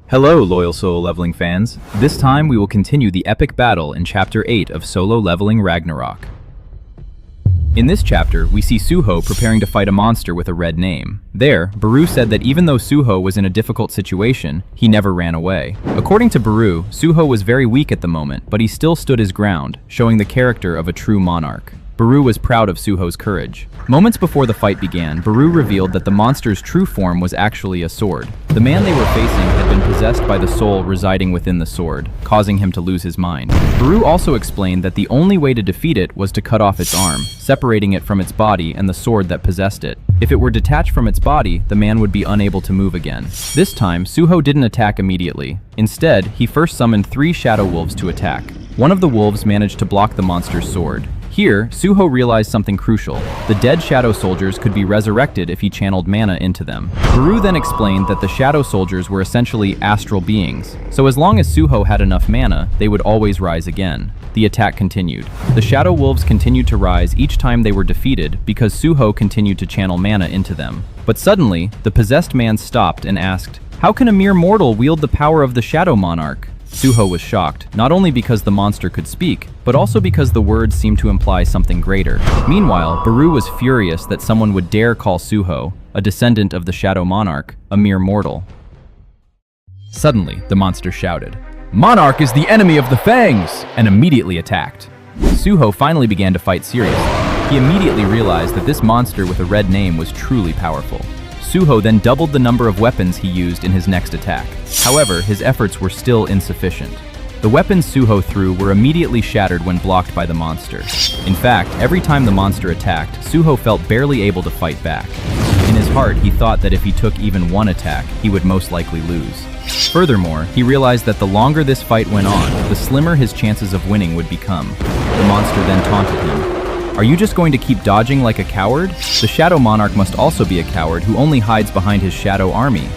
Hello, loyal Solo Leveling fans. This time we will continue the epic battle in Chapter 8 of Solo Leveling Ragnarok. In this chapter, we see Suho preparing to fight a monster with a red name. There, Baru said that even though Suho was in a difficult situation, he never ran away. According to Baru, Suho was very weak at the moment, but he still stood his ground, showing the character of a true monarch. Baru was proud of Suho's courage. Moments before the fight began, Baru revealed that the monster's true form was actually a sword. The man they were facing had been possessed by the soul residing within the sword, causing him to lose his mind. Baru also explained that the only way to defeat it was to cut off its arm, separating it from its body and the sword that possessed it. If it were detached from its body, the man would be unable to move again. This time, Suho didn't attack immediately. Instead, he first summoned 3 shadow wolves to attack. One of the wolves managed to block the monster's sword. Here, Suho realized something crucial. The dead shadow soldiers could be resurrected if he channeled mana into them. Baru then explained that the shadow soldiers were essentially astral beings, so as long as Suho had enough mana, they would always rise again. The attack continued. The shadow wolves continued to rise each time they were defeated because Suho continued to channel mana into them. But suddenly, the possessed man stopped and asked, "How can a mere mortal wield the power of the Shadow Monarch?" Suho was shocked, not only because the monster could speak, but also because the words seemed to imply something greater. Meanwhile, Baru was furious that someone would dare call Suho, a descendant of the Shadow Monarch, a mere mortal. Suddenly, the monster shouted, "Monarch is the enemy of the Fangs!" and immediately attacked. Suho finally began to fight seriously. He immediately realized that this monster with a red name was truly powerful. Suho then doubled the number of weapons he used in his next attack. However, his efforts were still insufficient. The weapons Suho threw were immediately shattered when blocked by the monster. In fact, every time the monster attacked, Suho felt barely able to fight back. In his heart, he thought that if he took even one attack, he would most likely lose. Furthermore, he realized that the longer this fight went on, the slimmer his chances of winning would become. The monster then taunted him. "Are you just going to keep dodging like a coward? The Shadow Monarch must also be a coward who only hides behind his shadow army."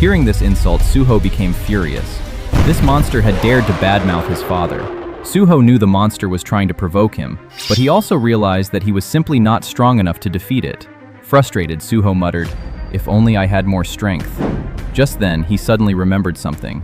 Hearing this insult, Suho became furious. This monster had dared to badmouth his father. Suho knew the monster was trying to provoke him, but he also realized that he was simply not strong enough to defeat it. Frustrated, Suho muttered, "If only I had more strength." Just then, he suddenly remembered something.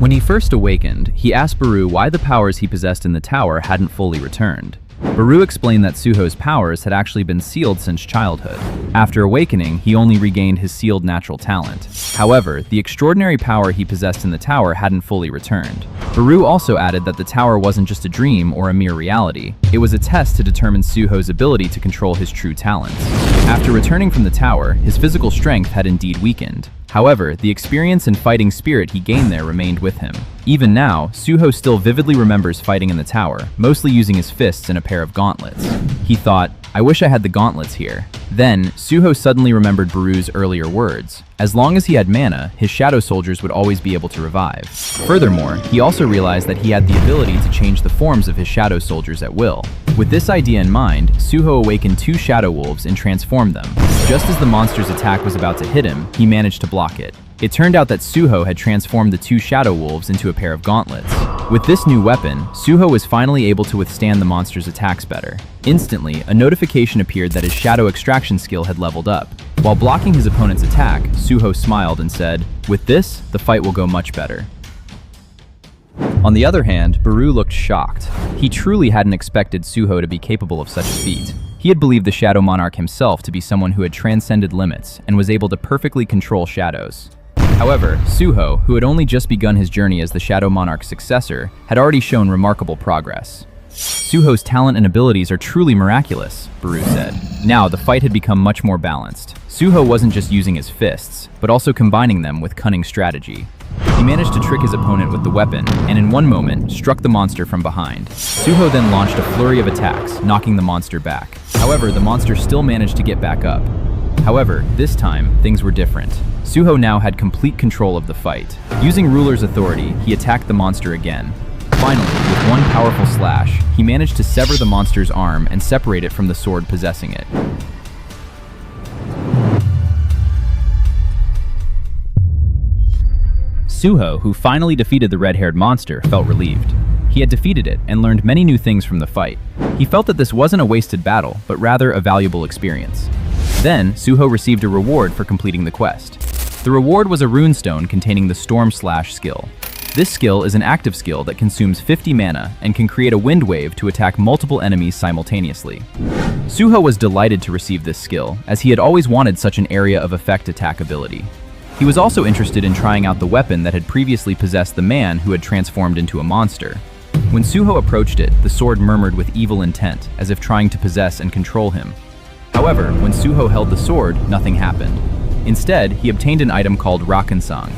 When he first awakened, he asked Baru why the powers he possessed in the tower hadn't fully returned. Baru explained that Suho's powers had actually been sealed since childhood. After awakening, he only regained his sealed natural talent. However, the extraordinary power he possessed in the tower hadn't fully returned. Baru also added that the tower wasn't just a dream or a mere reality. It was a test to determine Suho's ability to control his true talents. After returning from the tower, his physical strength had indeed weakened. However, the experience and fighting spirit he gained there remained with him. Even now, Suho still vividly remembers fighting in the tower, mostly using his fists and a pair of gauntlets. He thought, "I wish I had the gauntlets here." Then, Suho suddenly remembered Baru's earlier words. As long as he had mana, his shadow soldiers would always be able to revive. Furthermore, he also realized that he had the ability to change the forms of his shadow soldiers at will. With this idea in mind, Suho awakened 2 shadow wolves and transformed them. Just as the monster's attack was about to hit him, he managed to block it. It turned out that Suho had transformed the 2 shadow wolves into a pair of gauntlets. With this new weapon, Suho was finally able to withstand the monster's attacks better. Instantly, a notification appeared that his shadow extraction skill had leveled up. While blocking his opponent's attack, Suho smiled and said, "With this, the fight will go much better." On the other hand, Baru looked shocked. He truly hadn't expected Suho to be capable of such a feat. He had believed the Shadow Monarch himself to be someone who had transcended limits and was able to perfectly control shadows. However, Suho, who had only just begun his journey as the Shadow Monarch's successor, had already shown remarkable progress. "Suho's talent and abilities are truly miraculous," Baru said. Now, the fight had become much more balanced. Suho wasn't just using his fists, but also combining them with cunning strategy. He managed to trick his opponent with the weapon, and in one moment, struck the monster from behind. Suho then launched a flurry of attacks, knocking the monster back. However, the monster still managed to get back up. However, this time, things were different. Suho now had complete control of the fight. Using Ruler's authority, he attacked the monster again. Finally, with one powerful slash, he managed to sever the monster's arm and separate it from the sword possessing it. Suho, who finally defeated the red-haired monster, felt relieved. He had defeated it and learned many new things from the fight. He felt that this wasn't a wasted battle, but rather a valuable experience. Then, Suho received a reward for completing the quest. The reward was a runestone containing the Storm Slash skill. This skill is an active skill that consumes 50 mana and can create a wind wave to attack multiple enemies simultaneously. Suho was delighted to receive this skill, as he had always wanted such an area of effect attack ability. He was also interested in trying out the weapon that had previously possessed the man who had transformed into a monster. When Suho approached it, the sword murmured with evil intent, as if trying to possess and control him. However, when Suho held the sword, nothing happened. Instead, he obtained an item called Rakunsang.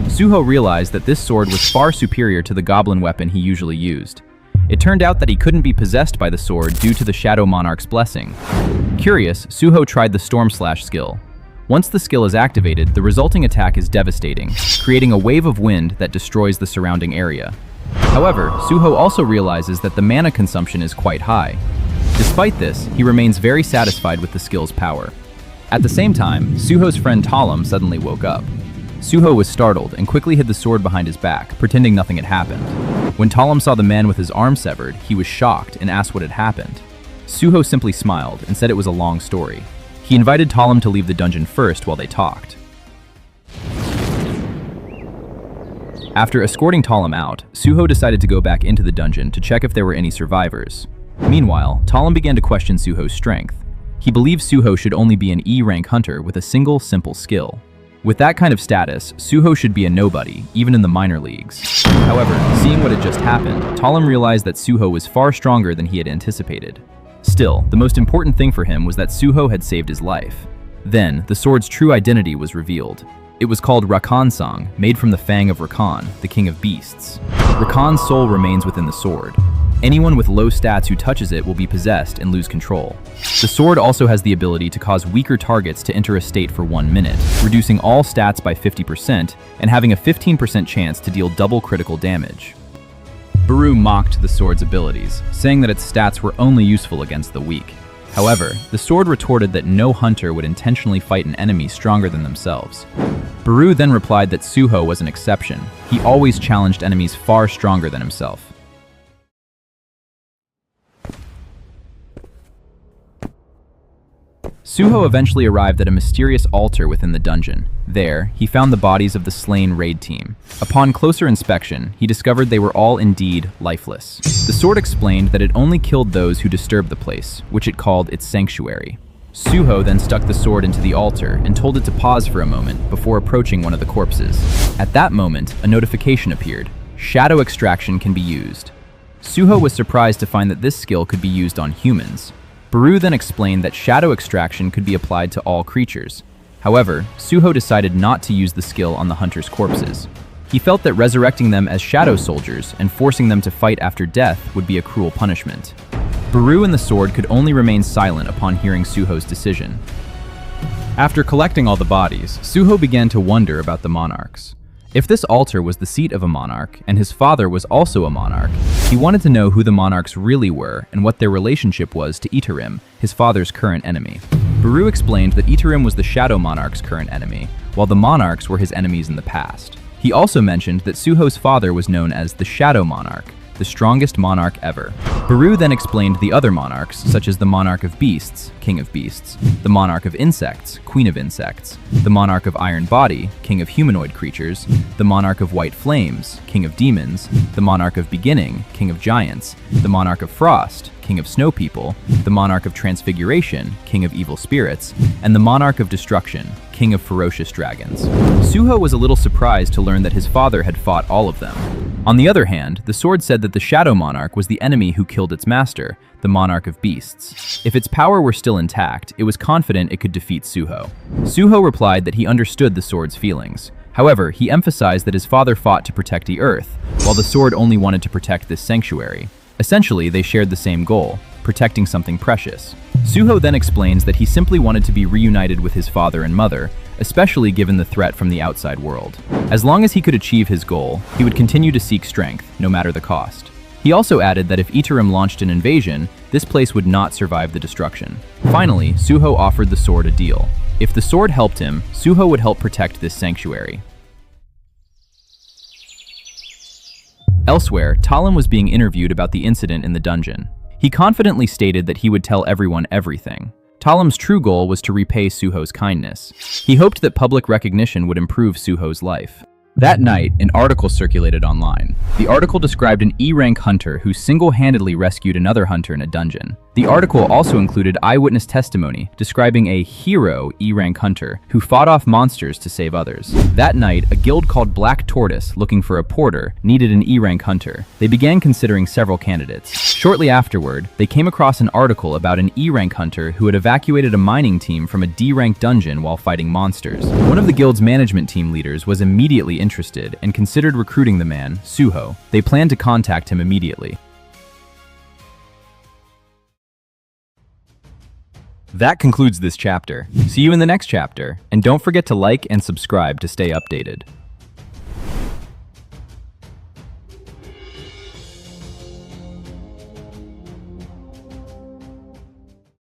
Suho realized that this sword was far superior to the goblin weapon he usually used. It turned out that he couldn't be possessed by the sword due to the Shadow Monarch's blessing. Curious, Suho tried the Storm Slash skill. Once the skill is activated, the resulting attack is devastating, creating a wave of wind that destroys the surrounding area. However, Suho also realizes that the mana consumption is quite high. Despite this, he remains very satisfied with the skill's power. At the same time, Suho's friend Talam suddenly woke up. Suho was startled and quickly hid the sword behind his back, pretending nothing had happened. When Talam saw the man with his arm severed, he was shocked and asked what had happened. Suho simply smiled and said it was a long story. He invited Talam to leave the dungeon first while they talked. After escorting Talam out, Suho decided to go back into the dungeon to check if there were any survivors. Meanwhile, Talam began to question Suho's strength. He believed Suho should only be an E-rank hunter with a single, simple skill. With that kind of status, Suho should be a nobody, even in the minor leagues. However, seeing what had just happened, Talam realized that Suho was far stronger than he had anticipated. Still, the most important thing for him was that Suho had saved his life. Then, the sword's true identity was revealed. It was called Rakunsang, made from the fang of Rakan, the king of beasts. Rakan's soul remains within the sword. Anyone with low stats who touches it will be possessed and lose control. The sword also has the ability to cause weaker targets to enter a state for 1 minute, reducing all stats by 50% and having a 15% chance to deal double critical damage. Baru mocked the sword's abilities, saying that its stats were only useful against the weak. However, the sword retorted that no hunter would intentionally fight an enemy stronger than themselves. Baru then replied that Suho was an exception. He always challenged enemies far stronger than himself. Suho eventually arrived at a mysterious altar within the dungeon. There, he found the bodies of the slain raid team. Upon closer inspection, he discovered they were all indeed lifeless. The sword explained that it only killed those who disturbed the place, which it called its sanctuary. Suho then stuck the sword into the altar and told it to pause for a moment before approaching one of the corpses. At that moment, a notification appeared. Shadow extraction can be used. Suho was surprised to find that this skill could be used on humans. Baru then explained that shadow extraction could be applied to all creatures. However, Suho decided not to use the skill on the hunter's corpses. He felt that resurrecting them as shadow soldiers and forcing them to fight after death would be a cruel punishment. Baru and the sword could only remain silent upon hearing Suho's decision. After collecting all the bodies, Suho began to wonder about the monarchs. If this altar was the seat of a monarch, and his father was also a monarch, he wanted to know who the monarchs really were and what their relationship was to Itarim, his father's current enemy. Baru explained that Itarim was the Shadow Monarch's current enemy, while the monarchs were his enemies in the past. He also mentioned that Suho's father was known as the Shadow Monarch, the strongest monarch ever. Baru then explained the other monarchs, such as the Monarch of Beasts, King of Beasts, the Monarch of Insects, Queen of Insects, the Monarch of Iron Body, King of Humanoid Creatures, the Monarch of White Flames, King of Demons, the Monarch of Beginning, King of Giants, the Monarch of Frost, King of Snow People, the Monarch of Transfiguration, King of Evil Spirits, and the Monarch of Destruction, King of Ferocious Dragons. Suho was a little surprised to learn that his father had fought all of them. On the other hand, the sword said that the Shadow Monarch was the enemy who killed its master, the Monarch of Beasts. If its power were still intact, it was confident it could defeat Suho. Suho replied that he understood the sword's feelings. However, he emphasized that his father fought to protect the Earth, while the sword only wanted to protect this sanctuary. Essentially, they shared the same goal, protecting something precious. Suho then explains that he simply wanted to be reunited with his father and mother, especially given the threat from the outside world. As long as he could achieve his goal, he would continue to seek strength, no matter the cost. He also added that if Itarim launched an invasion, this place would not survive the destruction. Finally, Suho offered the sword a deal. If the sword helped him, Suho would help protect this sanctuary. Elsewhere, Talam was being interviewed about the incident in the dungeon. He confidently stated that he would tell everyone everything. Talam's true goal was to repay Suho's kindness. He hoped that public recognition would improve Suho's life. That night, an article circulated online. The article described an E-rank hunter who single-handedly rescued another hunter in a dungeon. The article also included eyewitness testimony describing a hero E-rank hunter who fought off monsters to save others. That night, a guild called Black Tortoise, looking for a porter, needed an E-rank hunter. They began considering several candidates. Shortly afterward, they came across an article about an E-rank hunter who had evacuated a mining team from a D-rank dungeon while fighting monsters. One of the guild's management team leaders was immediately interested and considered recruiting the man, Suho. They planned to contact him immediately. That concludes this chapter. See you in the next chapter, and don't forget to like and subscribe to stay updated.